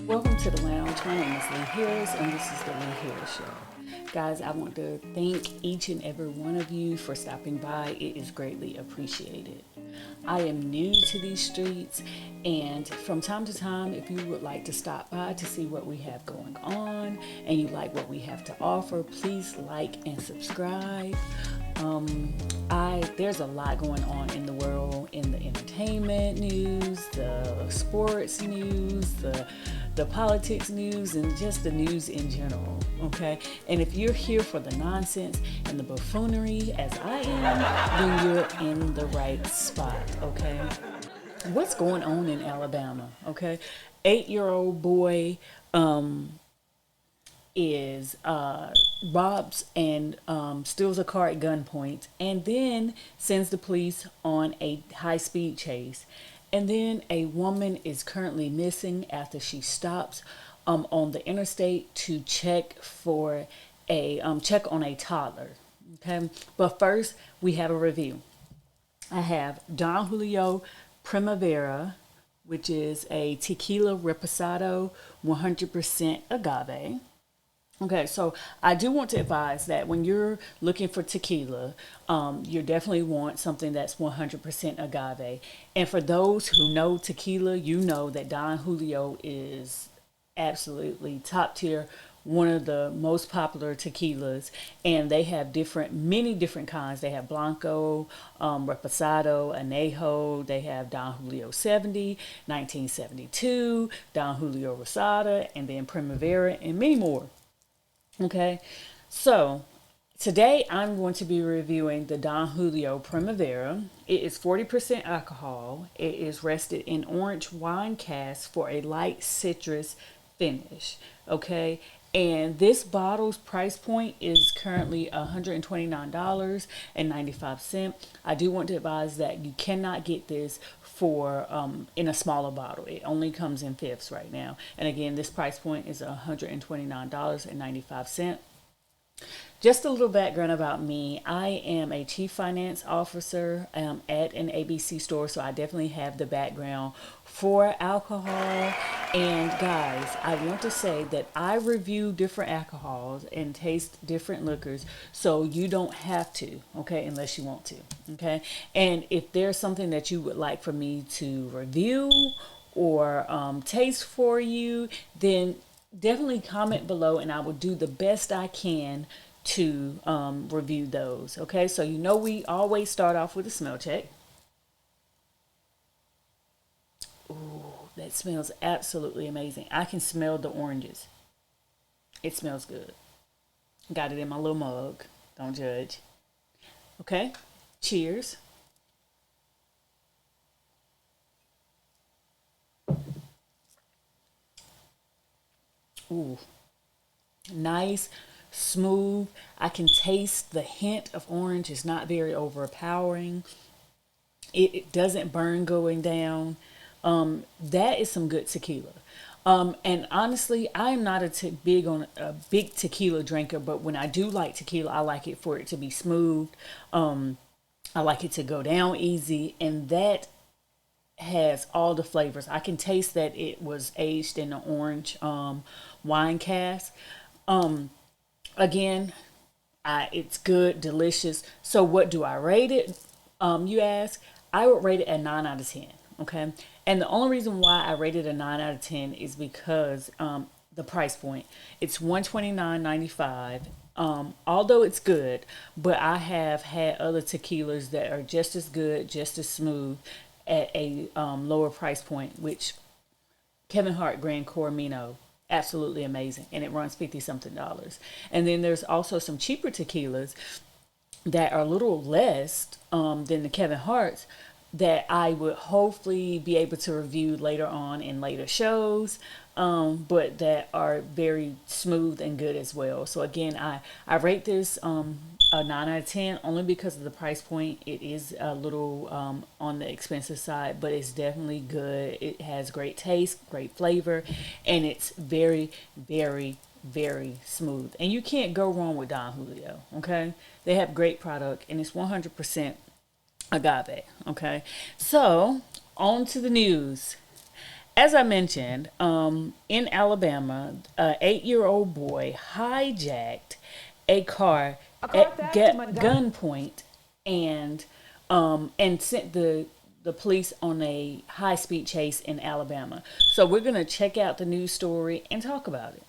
Welcome to the lounge. My name is Lee Harris, and this is the Lee Harris Show. Guys, I want to thank each and every one of you for stopping by. It is greatly appreciated. I am new to these streets, and from time to time, if you would like to stop by to see what we have going on and you like what we have to offer, please like and subscribe. I There's a lot going on in the world, in the entertainment news, the sports news, the politics news, and just the news in general. Okay, and if you're here for the nonsense and the buffoonery, as I am, then you're in the right spot. Okay, what's going on in Alabama? Okay, 8-year-old boy is robs and steals a car at gunpoint, and then sends the police on a high-speed chase. And then a woman is currently missing after she stops on the interstate to check on a toddler. Okay, but first we have a review. I have Don Julio Primavera, which is a tequila reposado, 100% agave. Okay, so I do want to advise that when you're looking for tequila, you definitely want something that's 100% agave. And for those who know tequila, you know that Don Julio is absolutely top tier, one of the most popular tequilas, and they have many different kinds. They have Blanco, Reposado, Anejo. They have Don Julio 70, 1972, Don Julio Rosada, and then Primavera, and many more. Okay, so today I'm going to be reviewing the Don Julio Primavera. It is 40% alcohol. It is rested in orange wine cask for a light citrus finish. Okay, and this bottle's price point is currently $129.95. I do want to advise that you cannot get this for in a smaller bottle. It only comes in fifths right now. And again, this price point is $129.95. Just a little background about me. I am a chief finance officer at an ABC store, so I definitely have the background for alcohol. And guys, I want to say that I review different alcohols and taste different liquors, so you don't have to, okay, unless you want to, okay? And if there's something that you would like for me to review or taste for you, then definitely comment below and I will do the best I can to review those. Okay, so we always start off with a smell check. Ooh, that smells absolutely amazing. I can smell the oranges. It smells good. Got it in my little mug. Don't judge. Okay, cheers. Ooh, nice, smooth. I can taste the hint of orange. It's not very overpowering. It doesn't burn going down. That is some good tequila. And honestly, I am not a big tequila drinker, but when I do like tequila, I like it for it to be smooth. I like it to go down easy, and that has all the flavors. I can taste that it was aged in an orange wine cask. Again, it's good, delicious. So what do I rate it? You ask. I would rate it a 9 out of 10. Okay. And the only reason why I rated a 9 out of 10 is because the price point. It's 129.95. Although it's good, but I have had other tequilas that are just as good, just as smooth at a lower price point, which Kevin Hart Grand Coromino, absolutely amazing, and it runs 50 something dollars. And then there's also some cheaper tequilas that are a little less than the Kevin Hart's that I would hopefully be able to review later on in later shows, but that are very smooth and good as well. So again, I rate this a 9 out of 10 only because of the price point. It is a little on the expensive side, but it's definitely good. It has great taste, great flavor, and it's very, very, very smooth. And you can't go wrong with Don Julio, okay? They have great product, and it's 100% agave, okay? So, on to the news. as I mentioned, in Alabama, a 8-year-old boy hijacked a car at gunpoint and sent the police on a high speed chase in Alabama. So we're gonna check out the news story and talk about it.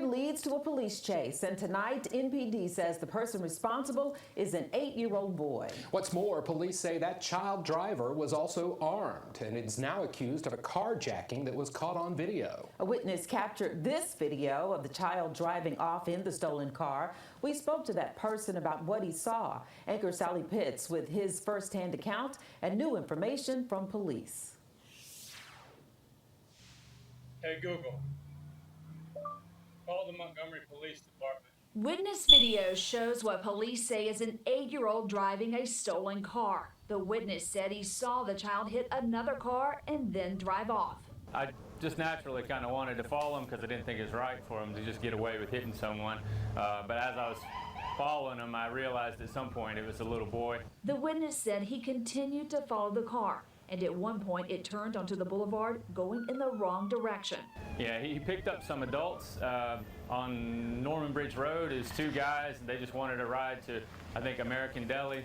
Leads to a police chase, and tonight NPD says the person responsible is an 8-year-old boy. What's more, police say that child driver was also armed and is now accused of a carjacking that was caught on video. A witness captured this video of the child driving off in the stolen car. We spoke to that person about what he saw. Anchor Sally Pitts with his firsthand account and new information from police. Hey Google, call the Montgomery Police Department. Witness video shows what police say is an 8-year-old driving a stolen car. The witness said he saw the child hit another car and then drive off. I just naturally kind of wanted to follow him because I didn't think it was right for him to just get away with hitting someone. But as I was following him, I realized at some point it was a little boy. The witness said he continued to follow the car, and at one point it turned onto the boulevard going in the wrong direction. Yeah, he picked up some adults on Norman Bridge Road. There's two guys, and they just wanted a ride to, I think, American Deli.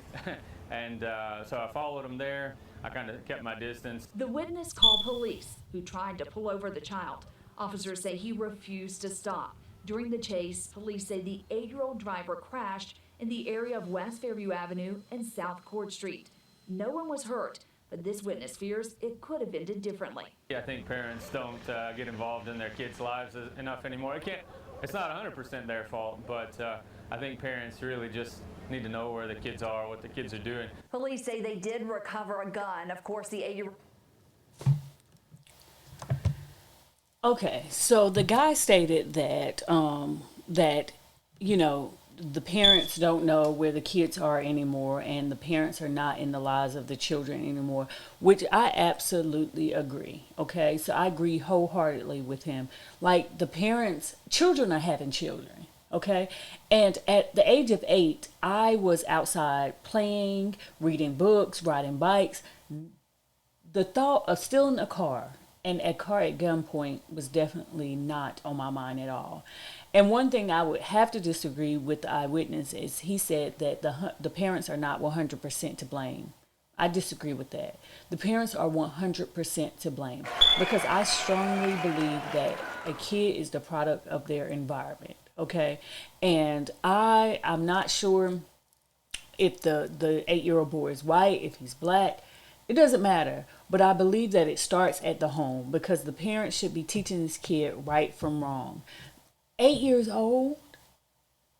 And so I followed them there. I kind of kept my distance. The witness called police, who tried to pull over the child. Officers say he refused to stop. During the chase, police say the 8-year-old driver crashed in the area of West Fairview Avenue and South Court Street. No one was hurt, but this witness fears it could have ended differently. I think parents don't get involved in their kids' lives enough anymore. It's not 100% their fault, but I think parents really just need to know where the kids are, what the kids are doing. Police say they did recover a gun. Of course, the 8-year-old. Okay, so the guy stated that the parents don't know where the kids are anymore, and the parents are not in the lives of the children anymore, which I absolutely agree. Okay, so I agree wholeheartedly with him. Like, children are having children. Okay, and at the age of 8, I was outside playing, reading books, riding bikes. The thought of stealing a car and a car at gunpoint was definitely not on my mind at all. And one thing I would have to disagree with the eyewitness is he said that the parents are not 100% to blame. I disagree with that. The parents are 100% to blame, because I strongly believe that a kid is the product of their environment. Okay, and I'm not sure if the 8-year-old boy is white, if he's black. It doesn't matter, but I believe that it starts at the home, because the parents should be teaching this kid right from wrong. 8 years old,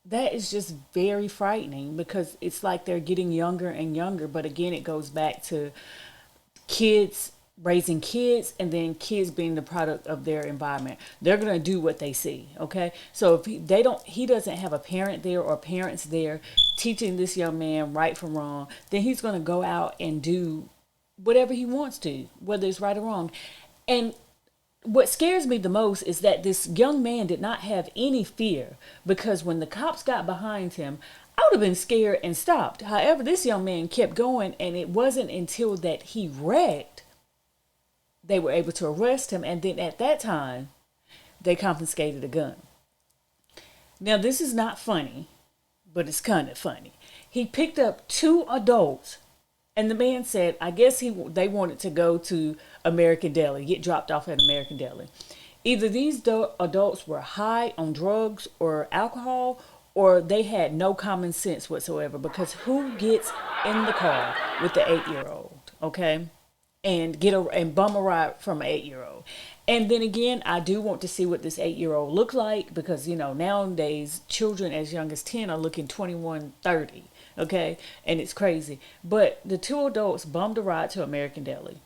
that is just very frightening, because it's like they're getting younger and younger. But again, it goes back to kids raising kids, and then kids being the product of their environment. They're going to do what they see. Okay, so if he doesn't have a parent there or parents there teaching this young man right from wrong, then he's going to go out and do whatever he wants to, whether it's right or wrong. And what scares me the most is that this young man did not have any fear, because when the cops got behind him, I would have been scared and stopped. However, this young man kept going, and it wasn't until that he wrecked they were able to arrest him, and then at that time they confiscated a gun. Now, this is not funny, but it's kind of funny. He picked up 2 adults, and the man said, I guess they wanted to go to American Deli, get dropped off at American Deli. Either these adults were high on drugs or alcohol, or they had no common sense whatsoever, because who gets in the car with the 8-year-old, okay, and bum a ride from an 8-year-old? And then again, I do want to see what this 8-year-old look like, because nowadays children as young as 10 are looking 21, 30. Okay, and it's crazy. But the 2 adults bummed a ride to American Deli.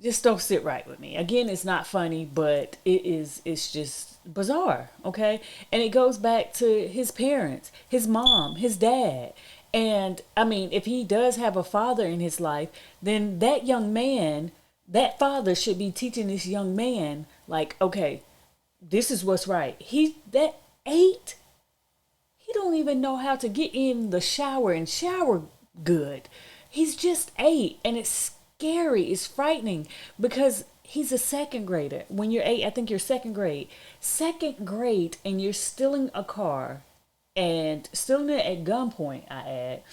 Just don't sit right with me. Again, it's not funny, but it's just bizarre. Okay, and it goes back to his parents, his mom, his dad. And I mean, if he does have a father in his life, then that young man, that father should be teaching this young man, like, okay, this is what's right. That 8, he don't even know how to get in the shower and shower good. He's just 8, and it's scary. It's frightening because he's a second grader. When you're 8, I think you're second grade. Second grade, and you're stealing a car and stealing it at gunpoint, I add,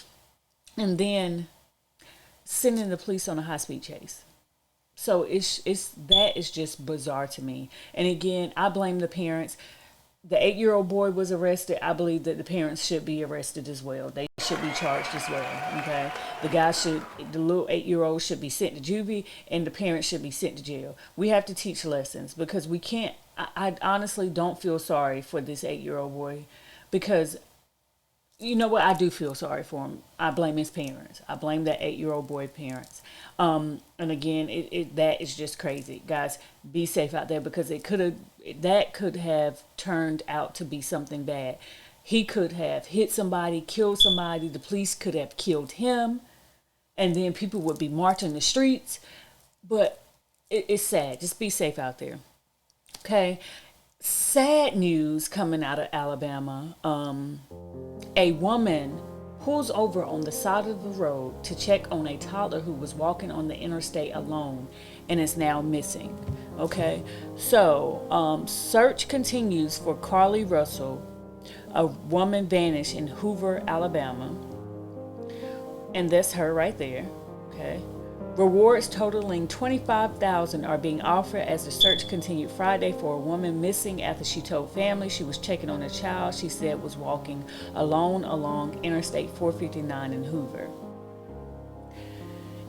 and then sending the police on a high-speed chase. So that is just bizarre to me. And again, I blame the parents. The 8-year-old boy was arrested. I believe that the parents should be arrested as well. They should be charged as well. Okay, the little 8-year-old should be sent to juvie, and the parents should be sent to jail. We have to teach lessons because we can't. I honestly don't feel sorry for this 8-year-old boy, because you know what? I do feel sorry for him. I blame his parents. I blame that 8-year-old boy parents. And again, that is just crazy, guys. Be safe out there, because that could have turned out to be something bad. He could have hit somebody, killed somebody. The police could have killed him, and then people would be marching the streets. But it's sad. Just be safe out there. Okay. Sad news coming out of Alabama. A woman pulls over on the side of the road to check on a toddler who was walking on the interstate alone and is now missing. Okay, so search continues for Carly Russell, a woman vanished in Hoover, Alabama. And that's her right there. Okay. Rewards totaling $25,000 are being offered as the search continued Friday for a woman missing after she told family she was checking on a child she said was walking alone along Interstate 459 in Hoover.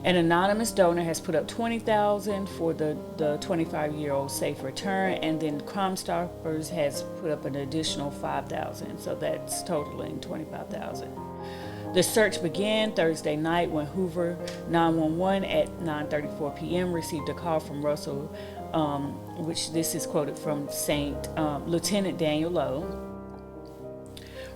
An anonymous donor has put up $20,000 for the 25-year-old safe return, and then Crime Stoppers has put up an additional $5,000, so that's totaling $25,000. The search began Thursday night when Hoover 911 at 9:34 p.m. received a call from Russell, which this is quoted from Lieutenant Daniel Lowe.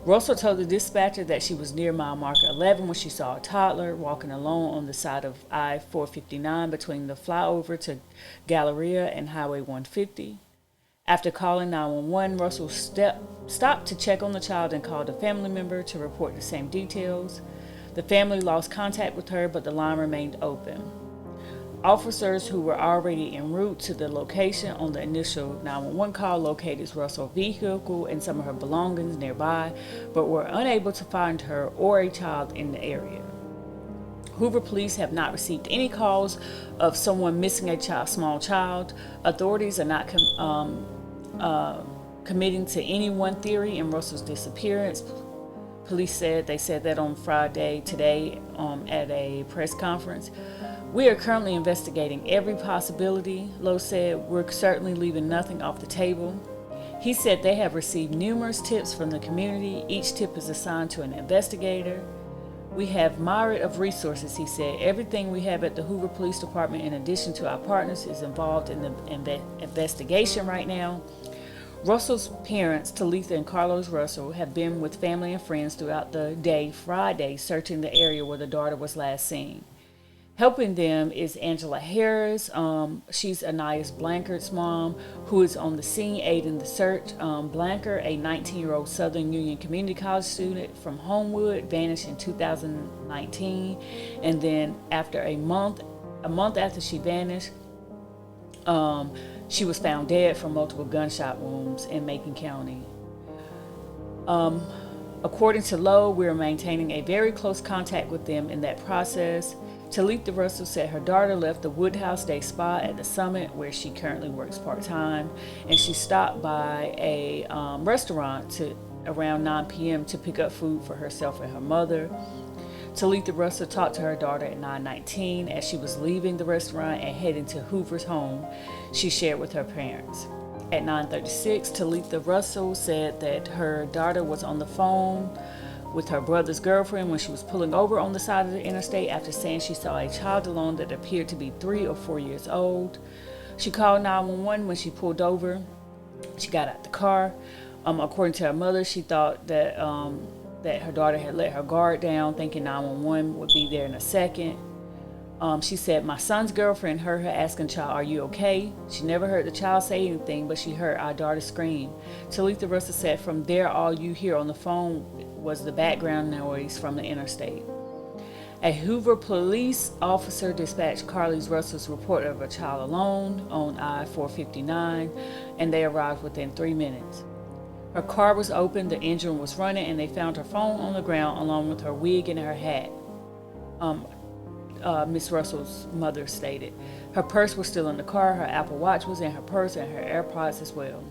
Russell told the dispatcher that she was near mile marker 11 when she saw a toddler walking alone on the side of I-459 between the flyover to Galleria and Highway 150. After calling 911, Russell stopped to check on the child and called a family member to report the same details. The family lost contact with her, but the line remained open. Officers who were already en route to the location on the initial 911 call located Russell's vehicle and some of her belongings nearby, but were unable to find her or a child in the area. Hoover police have not received any calls of someone missing a small child. Authorities are not committing to any one theory in Russell's disappearance. Police said that on Friday today at a press conference. We are currently investigating every possibility, Lowe said. We're certainly leaving nothing off the table. He said they have received numerous tips from the community. Each tip is assigned to an investigator. We have myriad of resources, he said. Everything we have at the Hoover Police Department, in addition to our partners, is involved in the investigation right now. Russell's parents, Talitha and Carlos Russell, have been with family and friends throughout the day Friday, searching the area where the daughter was last seen. Helping them is Angela Harris. She's Anais Blanchard's mom, who is on the scene aiding the search. Blanchard, a 19-year-old Southern Union Community College student from Homewood, vanished in 2019. And then after a month after she vanished, she was found dead from multiple gunshot wounds in Macon County. According to Lowe, we are maintaining a very close contact with them in that process. Talitha Russell said her daughter left the Woodhouse Day Spa at the Summit, where she currently works part-time, and she stopped by a restaurant around 9 p.m. to pick up food for herself and her mother. Talitha Russell talked to her daughter at 9:19 as she was leaving the restaurant and heading to Hoover's home. She shared with her parents. At 9:36, Talitha Russell said that her daughter was on the phone with her brother's girlfriend when she was pulling over on the side of the interstate after saying she saw a child alone that appeared to be 3 or 4 years old. She called 911 when she pulled over. She got out the car. According to her mother, she thought that her daughter had let her guard down, thinking 911 would be there in a second. She said, my son's girlfriend heard her asking the child, "Are you okay?" She never heard the child say anything, but she heard our daughter scream. Talitha Russell said from there, all you hear on the phone was the background noise from the interstate. A Hoover police officer dispatched Carly Russell's report of a child alone on I-459, and they arrived within 3 minutes. Her car was open, the engine was running, and they found her phone on the ground along with her wig and her hat. Miss Russell's mother stated. Her purse was still in the car, her Apple Watch was in her purse, and her AirPods as well.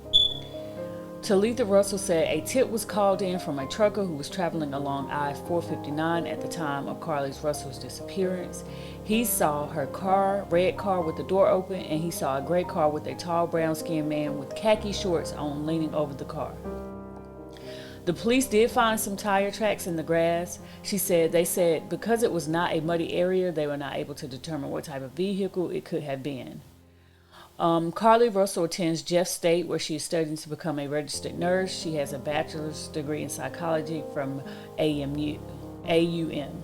Talitha Russell said a tip was called in from a trucker who was traveling along I-459 at the time of Carly Russell's disappearance. He saw her car, red car with the door open, and he saw a gray car with a tall brown-skinned man with khaki shorts on leaning over the car. The police did find some tire tracks in the grass. They said because it was not a muddy area, they were not able to determine what type of vehicle it could have been. Carly Russell attends Jeff State, where she is studying to become a registered nurse. She has a bachelor's degree in psychology from AUM.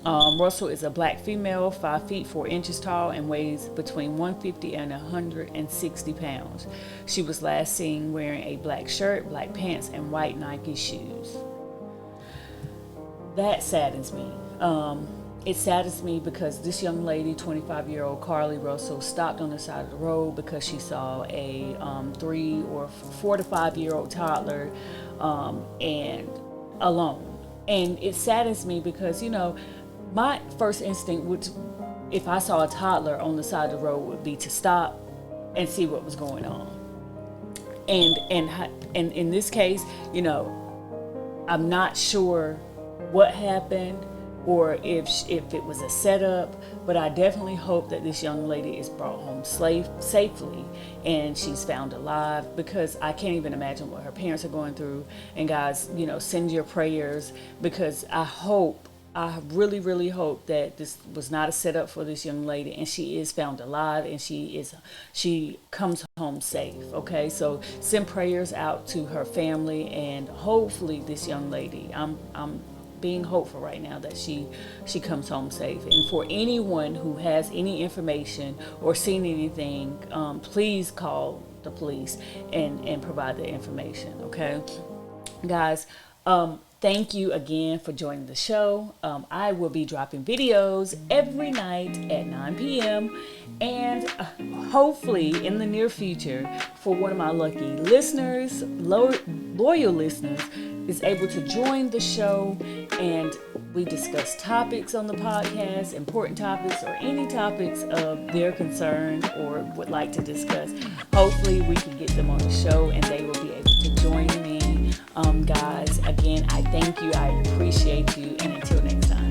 Russell is a black female, 5 feet 4 inches tall, and weighs between 150 and 160 pounds. She was last seen wearing a black shirt, black pants, and white Nike shoes. That saddens me. It saddens me because this young lady, 25-year-old Carly Russell, stopped on the side of the road because she saw a 3 or 4 to 5-year-old toddler and alone. And it saddens me because, my first instinct would, if I saw a toddler on the side of the road, would be to stop and see what was going on. And in this case, I'm not sure what happened, or if it was a setup, but I definitely hope that this young lady is brought home safely and she's found alive, because I can't even imagine what her parents are going through. And guys, send your prayers, because I really, really hope that this was not a setup for this young lady and she is found alive and she comes home safe. Okay, so send prayers out to her family, and hopefully this young lady, I'm being hopeful right now that she comes home safe. And for anyone who has any information or seen anything, please call the police and provide the information. Okay, guys, thank you again for joining the show. I will be dropping videos every night at 9 p.m. and hopefully in the near future, for one of my lucky listeners, loyal listeners, is able to join the show, and we discuss topics on the podcast, important topics, or any topics of their concern or would like to discuss. Hopefully we can get them on the show and they will be able to join me. Guys, again, I thank you. I appreciate you. And until next time.